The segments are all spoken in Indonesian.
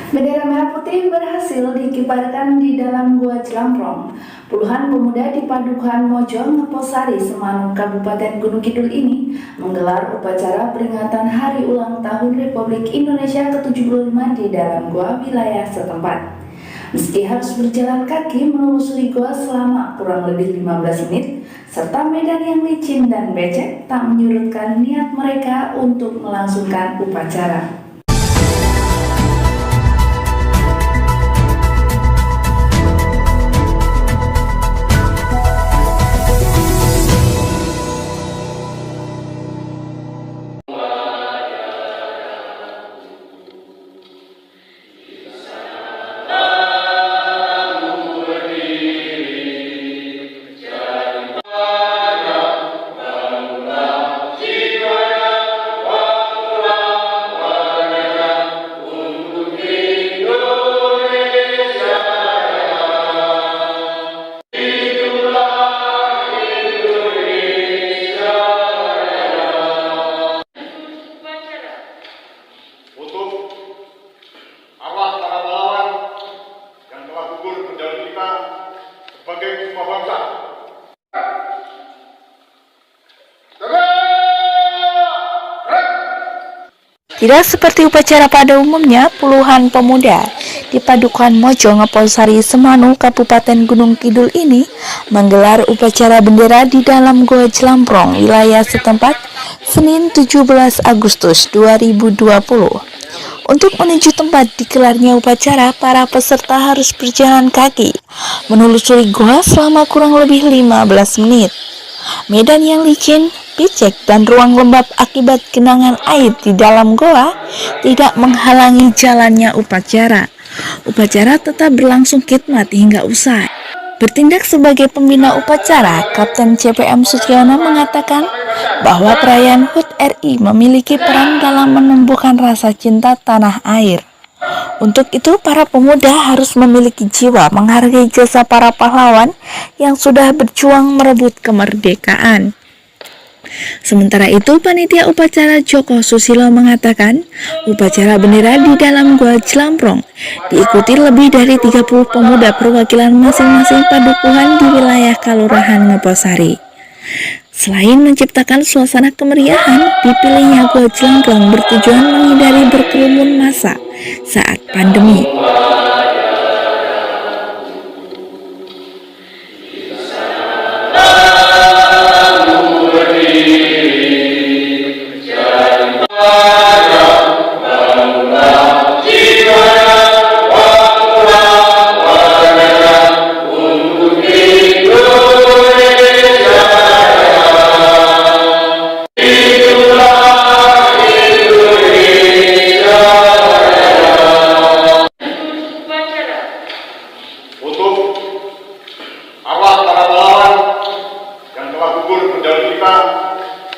Bendera merah putih berhasil dikibarkan di dalam Gua Jelamprong. Puluhan pemuda di Padukuhan Mojo, Ngeposari, Semanuk, Kabupaten Gunung Kidul ini menggelar upacara peringatan Hari Ulang Tahun Republik Indonesia ke-75 di dalam gua wilayah setempat. Meski harus berjalan kaki menelusuri gua selama kurang lebih 15 menit, serta medan yang licin dan becek tak menyurutkan niat mereka untuk melangsungkan upacara. Untuk arwah para pahlawan yang telah gugur menjalani kita sebagai sebuah bangsa. Tidak seperti upacara pada umumnya, puluhan pemuda di Padukuhan Mojo, Ngeposari, Semanuk, Kabupaten Gunung Kidul ini menggelar upacara bendera di dalam Gua Jelamprong, wilayah setempat, Senin 17 Agustus 2020. Untuk menuju tempat digelarnya upacara, para peserta harus berjalan kaki menelusuri gua selama kurang lebih 15 menit. Medan yang licin, becek, dan ruang lembab akibat genangan air di dalam goa tidak menghalangi jalannya upacara. Upacara tetap berlangsung khidmat hingga usai. Bertindak sebagai pembina upacara, Kapten CPM Sutiono mengatakan bahwa perayaan HUT RI memiliki peran dalam menumbuhkan rasa cinta tanah air. Untuk itu, para pemuda harus memiliki jiwa menghargai jasa para pahlawan yang sudah berjuang merebut kemerdekaan. Sementara itu, panitia upacara Joko Susilo mengatakan, upacara bendera di dalam Gua Jelamprong diikuti lebih dari 30 pemuda perwakilan masing-masing padukuhan di wilayah Kelurahan Ngeposari. Selain menciptakan suasana kemeriahan, dipilihnya Gua Jelamprong bertujuan menghindari berkerumun massa saat pandemi. Untuk arwah para pahlawan yang telah gugur menjalani kita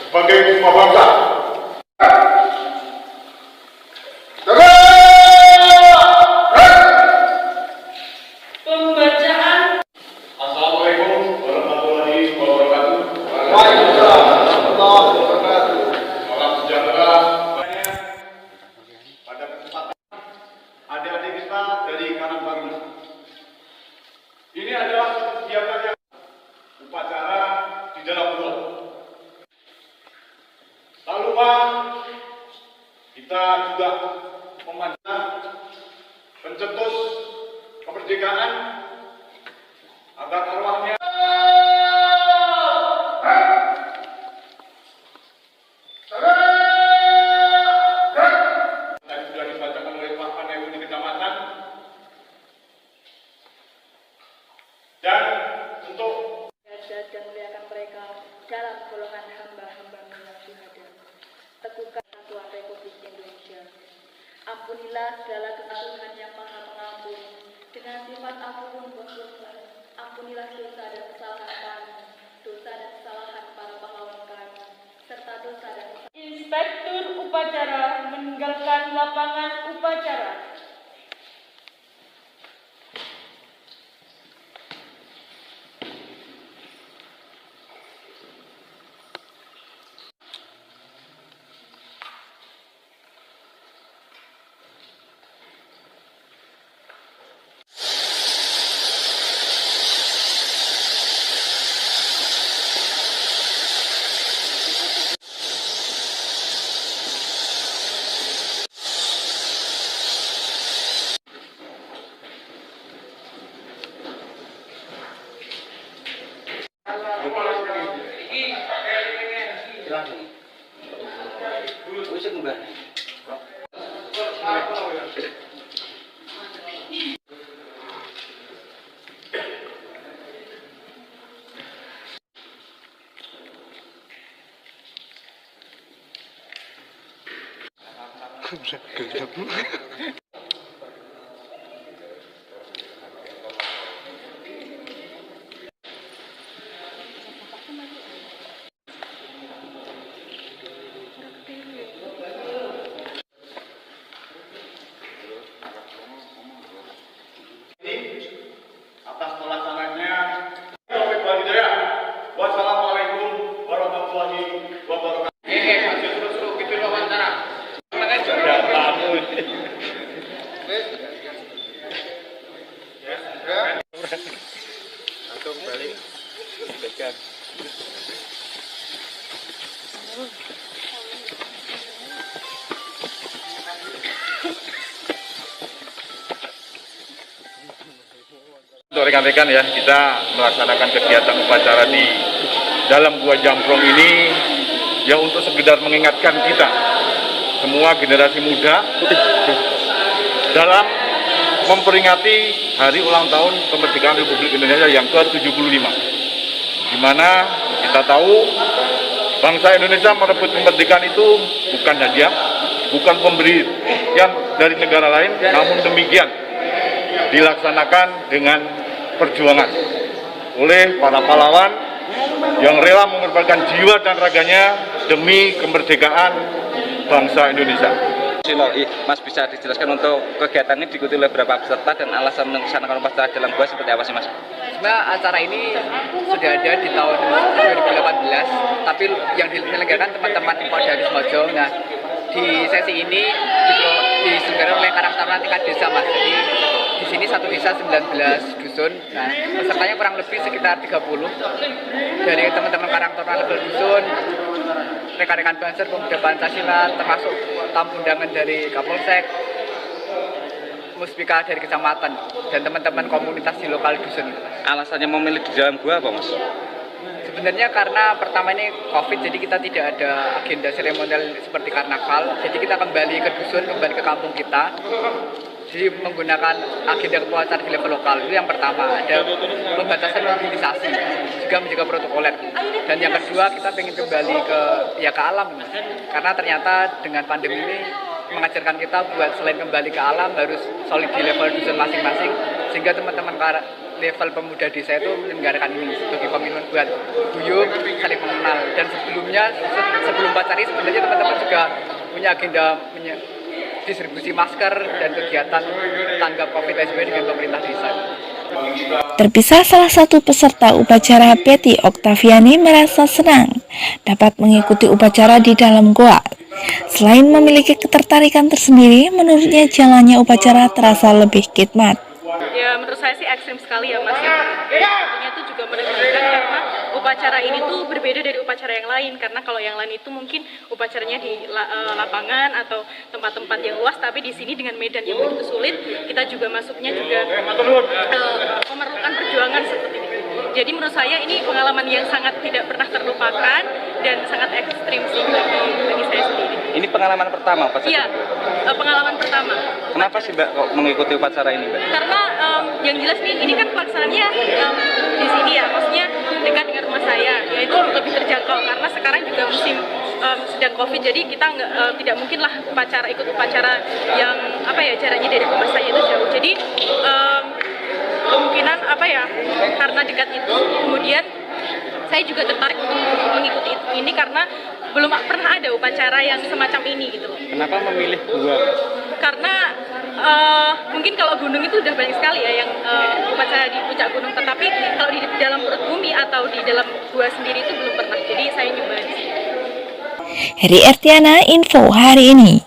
sebagai sebuah bangsa. Pembacaan. Assalamualaikum warahmatullahi wabarakatuh. Waalaikumsalam warahmatullahi wabarakatuh. Salam sejahtera pada kesempatan adik-adik kita dari Karang Taruna. Ini adalah kegiatan yang upacara di dalam gua. Tak lupa kita juga memanjatkan pencetus kemerdekaan agar arwahnya tadi sudah dibacakan oleh Pak Panewu di kecamatan. Dan untuk Dan muliakan mereka dalam golongan hamba-hamba-Mu yang syuhada. Teguhkan Kesatuan Republik Indonesia. Ampunilah segala kesalahan yang Maha Pengampun. Dengan sifat ampun bersyukur. Ampunilah dosa dan kesalahan kami, dosa dan kesalahan para pahlawan kami, serta dosa dan kesalahan. Inspektur upacara meninggalkan lapangan upacara. Atas pelaksananya Taufik Walhidayah. Wassalamualaikum warahmatullahi wabarakatuh. Suruh gitu loh antara. Satu balik. Dekat. Untuk rekan-rekan ya, kita melaksanakan kegiatan upacara di dalam Gua Jamprong ini ya untuk sekedar mengingatkan kita semua generasi muda dalam memperingati hari ulang tahun kemerdekaan Republik Indonesia yang ke-75, di mana kita tahu bangsa Indonesia merebut kemerdekaan itu bukan hadiah, bukan pemberian dari negara lain, namun demikian dilaksanakan dengan perjuangan oleh para pahlawan yang rela mengorbankan jiwa dan raganya demi kemerdekaan bangsa Indonesia. Mas, bisa dijelaskan untuk kegiatan ini diikuti oleh berapa peserta dan alasan melaksanakan upacara dalam gua seperti apa sih, Mas? Sebenarnya acara ini sudah ada di tahun 2018, tapi yang diselenggarakan teman-teman dari Mojo. Nah, di sesi ini diselenggarakan oleh Karang Taruna tingkat desa, Mas. Jadi di sini satu desa 19 dusun. Nah, pesertanya kurang lebih sekitar 30 dari teman-teman Karang Taruna level dusun, rekan-rekan Banser, Pemuda Pancasila, termasuk tamu undangan dari Kapolsek, Muspika dari kecamatan, dan teman-teman komunitas di lokal dusun. Alasannya memilih di dalam gua apa, Mas? Sebenarnya karena pertama ini COVID, jadi kita tidak ada agenda seremonial seperti karnaval. Jadi kita kembali ke dusun, kembali ke kampung kita. Jadi menggunakan agenda upacara di level lokal. Itu yang pertama, ada pembatasan mobilisasi, juga menjaga protokoler. Dan yang kedua, kita ingin kembali ke alam. Karena ternyata dengan pandemi ini mengajarkan kita buat selain kembali ke alam harus solid di level dusun masing-masing, sehingga teman-teman level pemuda desa itu menyelenggarakan ini sebagai komitmen buat guyup, saling mengenal. Dan sebelum upacara sebenarnya teman-teman juga punya agenda distribusi masker dan kegiatan tanggap COVID-19 dengan pemerintah desa. Terpisah, salah satu peserta upacara, Betty Oktaviani, merasa senang dapat mengikuti upacara di dalam goa. Selain memiliki ketertarikan tersendiri, menurutnya jalannya upacara terasa lebih khidmat. Ya, menurut saya sih ekstrim sekali ya, Mas. Tentunya itu juga menegangkan karena upacara ini tuh berbeda dari upacara yang lain. Karena kalau yang lain itu mungkin upacaranya di lapangan atau tempat-tempat yang luas, tapi di sini dengan medan yang begitu sulit, kita juga masuknya juga memerlukan perjuangan seperti ini. Jadi menurut saya ini pengalaman yang sangat tidak pernah terlupakan dan sangat ekstrim sih bagi saya sendiri. Ini pengalaman pertama, Pak? Iya, pengalaman pertama. Kenapa sih, Mbak, kok mengikuti upacara ini, Mbak? Karena yang jelas nih, ini kan pelaksanaannya di sini ya, maksudnya dekat dengan rumah saya, yaitu lebih terjangkau. Karena sekarang juga musim sedang COVID, jadi kita tidak mungkin lah ikut upacara yang jaraknya dari rumah saya itu jauh. Jadi kemungkinan karena dekat itu, kemudian saya juga tertarik untuk mengikuti ini karena belum pernah ada upacara yang semacam ini gitu. Kenapa memilih gua? Karena mungkin kalau gunung itu udah banyak sekali ya yang upacara di puncak gunung, tetapi kalau di dalam perut bumi atau di dalam gua sendiri itu belum pernah. Jadi saya nyoba di sini. Heri Ertiana, Info hari ini.